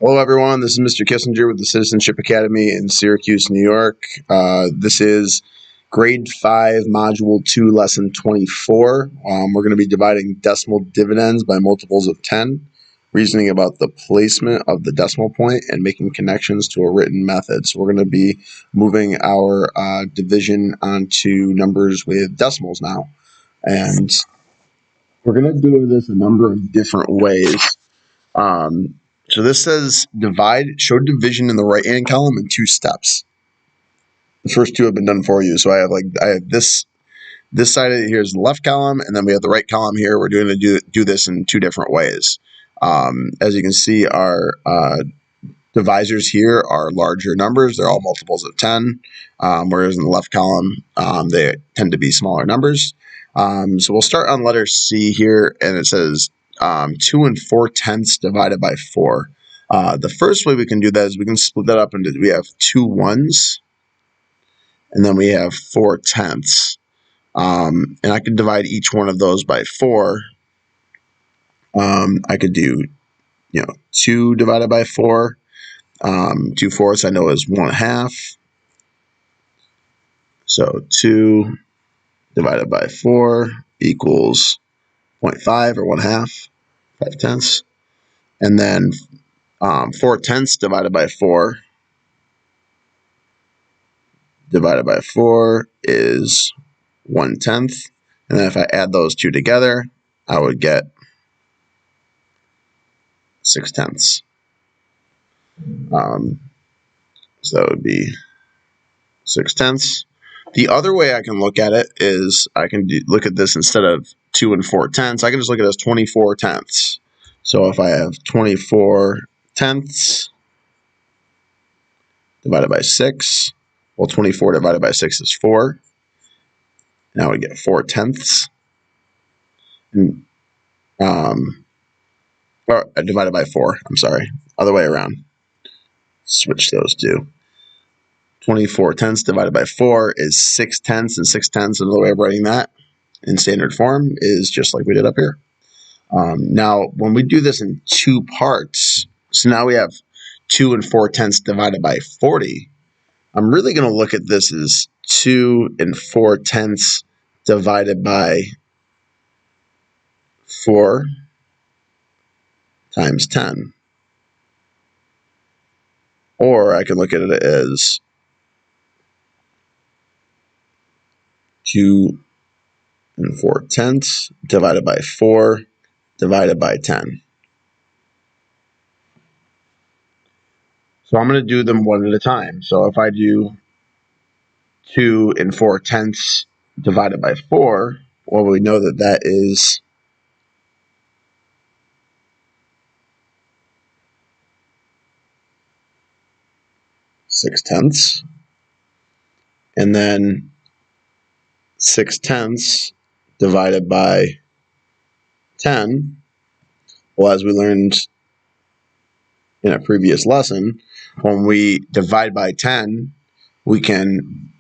Hello everyone, this is Mr. Kissinger with the Citizenship Academy in Syracuse, New York. This is grade 5, module 2, lesson 24. We're going to be dividing decimal dividends by multiples of 10, reasoning about the placement of the decimal point and making connections to a written method. So we're going to be moving our division onto numbers with decimals now. And we're going to do this a number of different ways. So this says show division in the right-hand column in 2 steps. The first 2 have been done for you. So I have this side of it here is the left column, and then we have the right column here. We're going to do this in 2 different ways. As you can see, our divisors here are larger numbers. They're all multiples of 10, whereas in the left column, they tend to be smaller numbers. So we'll start on letter C here, and it says 2 4/10 divided by 4. The first way we can do that is we can split that up into, we have 2 ones, and then we have 4/10. And I could divide each one of those by 4. I could do, 2 divided by 4. 2/4 I know is 1/2. So 2 divided by 4 equals 0.5 or 1/2, 5/10. And then 4/10 divided by 4 is 1/10. And then if I add those 2 together, I would get 6/10. So that would be 6/10. The other way I can look at it is I can look at this instead of 2 4/10. I can just look at it as 24/10. So if I have 24/10 divided by 6, well, 24 divided by 6 is 4. Now we get 4/10. Or divided by 4, I'm sorry, other way around. Switch those 2. 24/10 divided by 4 is 6/10, and 6/10, another way of writing that in standard form is just like we did up here. Now, when we do this in 2 parts, so now we have 2 4/10 divided by 40. I'm really going to look at this as 2 4/10 divided by 4 times 10. Or I can look at it as 2 4/10 divided by 4 divided by 10. So I'm going to do them one at a time. So if I do 2 4/10 divided by 4, well, we know that that is 6/10. And then 6/10 divided by 10, well, as we learned in a previous lesson, when we divide by 10, we can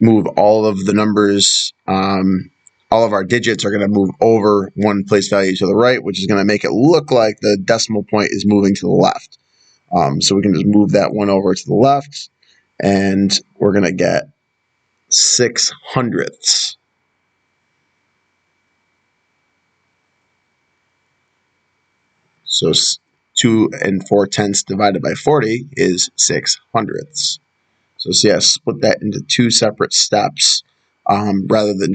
move all of the numbers, all of our digits are going to move over one place value to the right, which is going to make it look like the decimal point is moving to the left. So we can just move that one over to the left, and we're going to get 6/100ths. So 2 4/10 divided by 40 is 6/100ths. So see, I split that into 2 separate steps rather than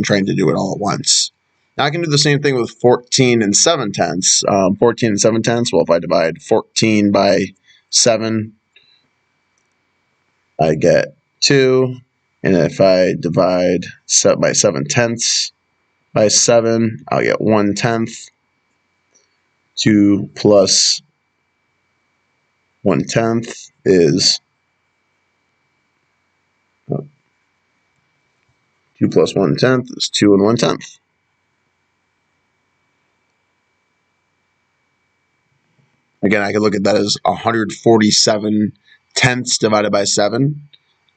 trying to do it all at once. Now I can do the same thing with 14 7/10. 14 7/10. Well, if I divide 14 by 7, I get 2. And if I divide by 7/10 by 7, I'll get 1/10. 2 plus 1/10 is 2 plus 1/10 is 2 1/10. Again, I could look at that as 147/10 divided by 7,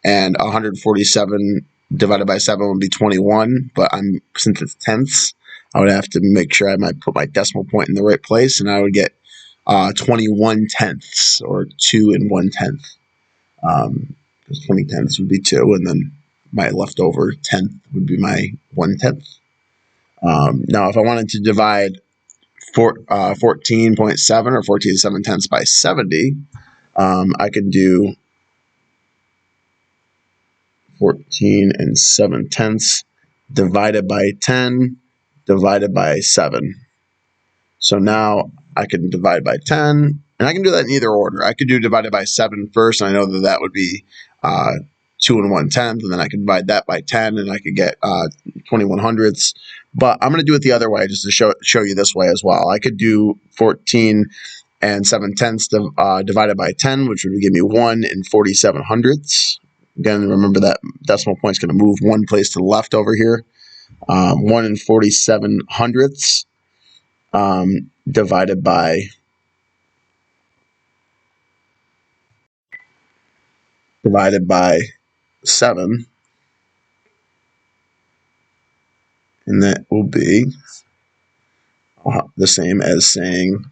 and 147 divided by 7 would be 21. But since it's tenths, I would have to make sure I might put my decimal point in the right place, and I would get 21 tenths, or 2 and 1/10. Because 20 tenths would be 2, and then my leftover tenth would be my 1/10. Now, if I wanted to divide 14.7 or 14.7 by 70, I could do 14.7 divided by 10 divided by 7. So now I can divide by 10, and I can do that in either order. I could do divided by 7 first, and I know that that would be 2 and 1/10, and then I could divide that by 10, and I could get 21 hundredths. But I'm going to do it the other way, just to show you this way as well. I could do 14.7 divided by 10, which would give me 1 and 47 hundredths. Again, remember that decimal point is going to move one place to the left over here. 1 and 47 hundredths divided by 7, and that will be the same as saying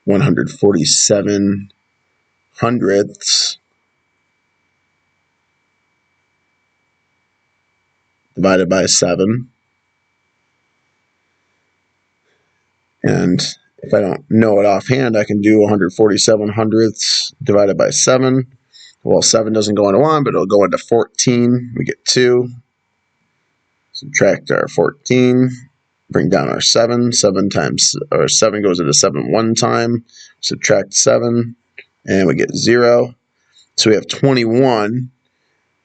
147 hundredths divided by 7. And if I don't know it offhand, I can do 147 hundredths divided by 7. Well, 7 doesn't go into 1, but it'll go into 14. We get 2. Subtract our 14. Bring down our 7. 7 goes into 7 one time. Subtract 7, and we get 0. So we have 21,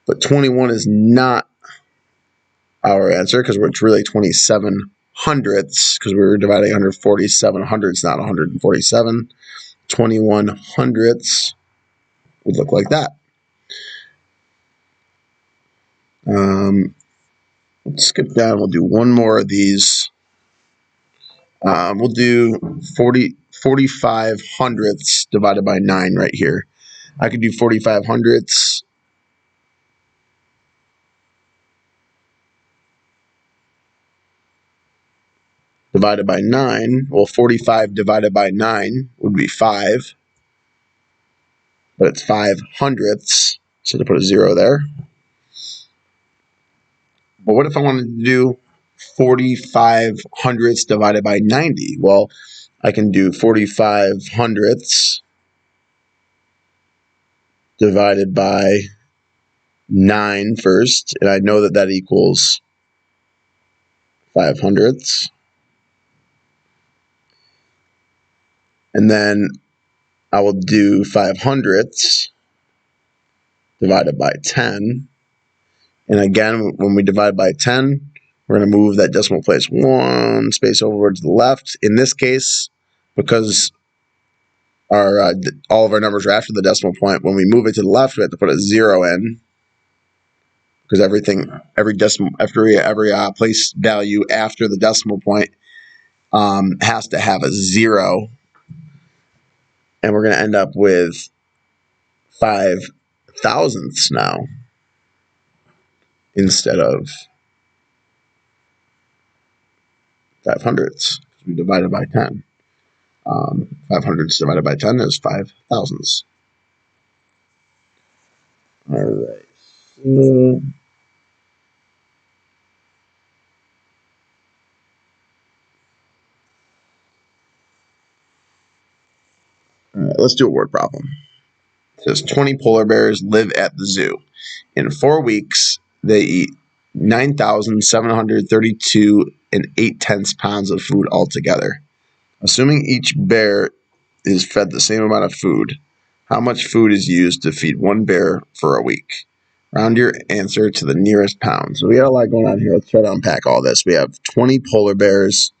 but 21 is not our answer because it's really 27 hundredths, because we were dividing 147 hundredths, not 147. 21 hundredths would look like that. Let's skip down. We'll do one more of these. We'll do 45 hundredths divided by 9 right here. I could do 45 hundredths divided by 9. Well, 45 divided by 9 would be 5, but it's 5 hundredths, so to put a 0 there. But what if I wanted to do 45 hundredths divided by 90? Well, I can do 45 hundredths divided by 9 first, and I know that that equals 5 hundredths. And then I will do 5 hundredths divided by 10. And again, when we divide by 10, we're going to move that decimal place one space over to the left. In this case, because our all of our numbers are after the decimal point, when we move it to the left, we have to put a 0 in, because every place value after the decimal point has to have a 0. And we're going to end up with 5 thousandths now instead of 5 hundredths. We divided by 10. 5 hundredths divided by 10 is 5 thousandths. All right. All right, let's do a word problem. It says 20 polar bears live at the zoo. In 4 weeks, they eat 9,732 and 8/10 pounds of food altogether. Assuming each bear is fed the same amount of food, how much food is used to feed one bear for a week? Round your answer to the nearest pound. So we got a lot going on here. Let's try to unpack all this. We have 20 polar bears.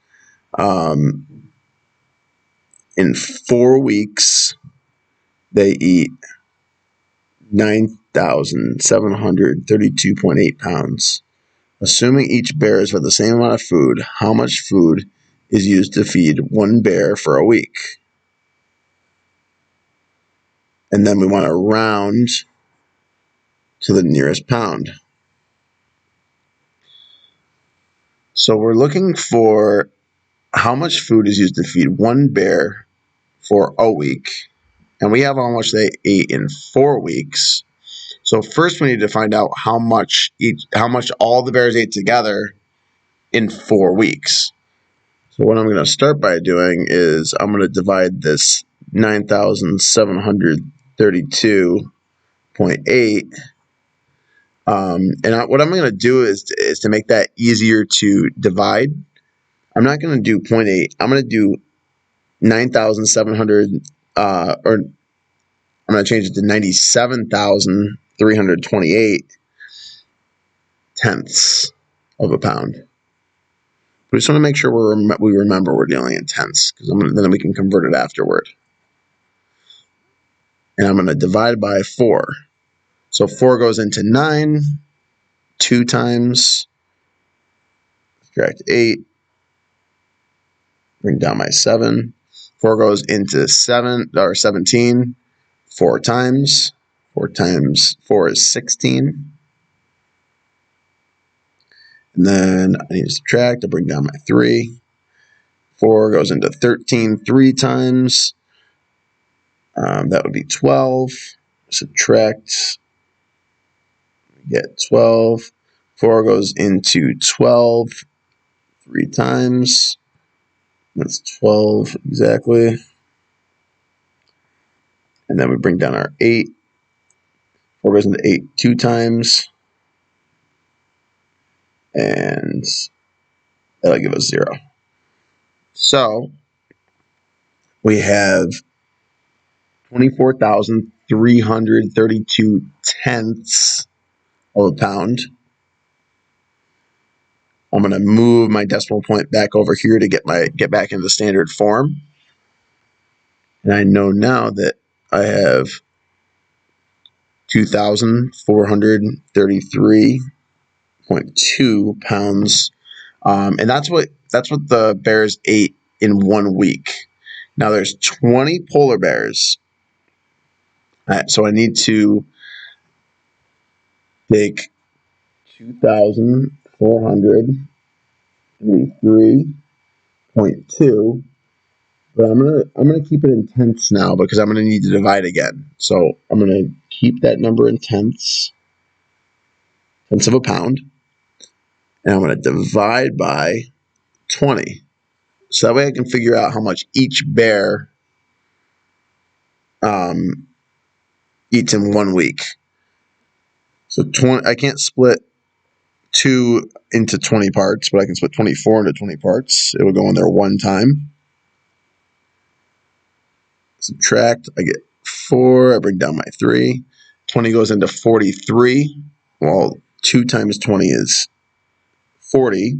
In 4 weeks, they eat 9,732.8 pounds. Assuming each bear is fed the same amount of food, how much food is used to feed one bear for a week? And then we want to round to the nearest pound. So we're looking for how much food is used to feed one bear for a week, and we have how much they ate in 4 weeks. So first we need to find out how much all the bears ate together in 4 weeks. So what I'm going to start by doing is I'm going to divide this 9,732.8. What I'm going to do is to make that easier to divide. I'm not going to do 0.8. I'm going to do 9,700, or I'm going to change it to 97,328 tenths of a pound. We just want to make sure we remember we're dealing in tenths, because then we can convert it afterward. And I'm going to divide by 4. So 4 goes into 9, 2 times, subtract 8, bring down my 7. 4 goes into 17, 4 times. 4 times 4 is 16. And then I need to subtract. I bring down my 3. 4 goes into 13 3 times. That would be 12. Subtract. Get 12. 4 goes into 12 3 times. That's 12 exactly. And then we bring down our 8. 4 goes into 8 2 times. And that'll give us 0. So we have 24,332 tenths of a pound. I'm going to move my decimal point back over here to get back into standard form. And I know now that I have 2,433.2 pounds, and that's what the bears ate in 1 week. Now there's 20 polar bears, so I need to take 2,433.2, but I'm gonna keep it in tenths now because I'm gonna need to divide again. So I'm gonna keep that number in tenths of a pound, and I'm gonna divide by 20. So that way I can figure out how much each bear eats in 1 week. So 20, I can't split 2 into 20 parts, but I can split 24 into 20 parts. It will go in there 1 time. Subtract, I get 4, I bring down my 3. 20 goes into 43. Well, 2 times 20 is 40.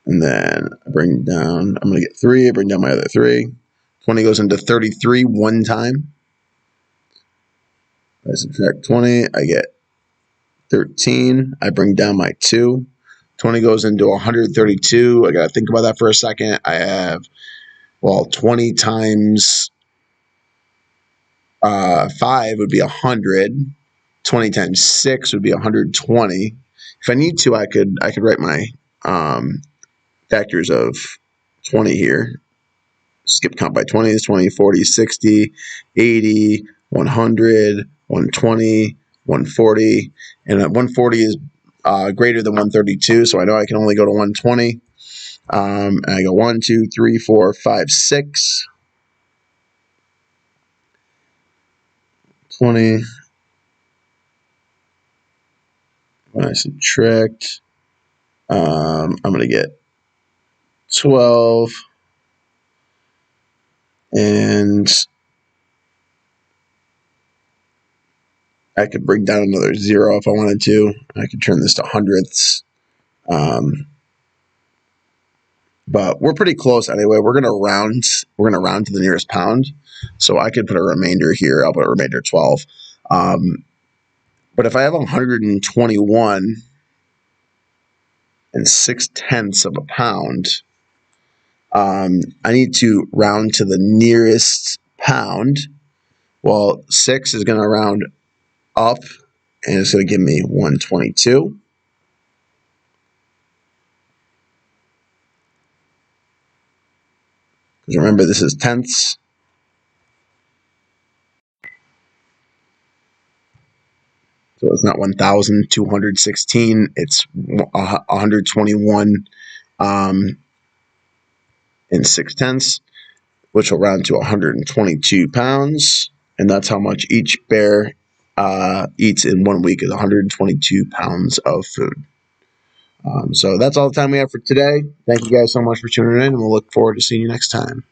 And then I bring down, I'm going to get 3, I bring down my other 3. 20 goes into 33 1 time. I subtract 20, I get 13. I bring down my 2. 20 goes into 132. I got to think about that for a second. I have, 20 times 5 would be 100. 20 times 6 would be 120. If I need to, I could write my factors of 20 here. Skip count by 20s, 20, 40, 60, 80, 100, 120, 140. And 140 is greater than 132, so I know I can only go to 120. And I go 1, 2, 3, 4, 5, 6. 20. When I subtract, I'm going to get 12. And I could bring down another 0 if I wanted to. I could turn this to hundredths. But we're pretty close anyway. We're gonna round to the nearest pound. So I could put a remainder here. I'll put a remainder 12. But if I have 121 and 6/10 of a pound, I need to round to the nearest pound. Well, 6 is going to round up, and it's going to give me 122. Remember, this is tenths. So it's not 1,216. It's 121 and 6 tenths, which will round to 122 pounds. And that's how much each bear eats in 1 week, is 122 pounds of food. So that's all the time we have for today. Thank you guys so much for tuning in, and we'll look forward to seeing you next time.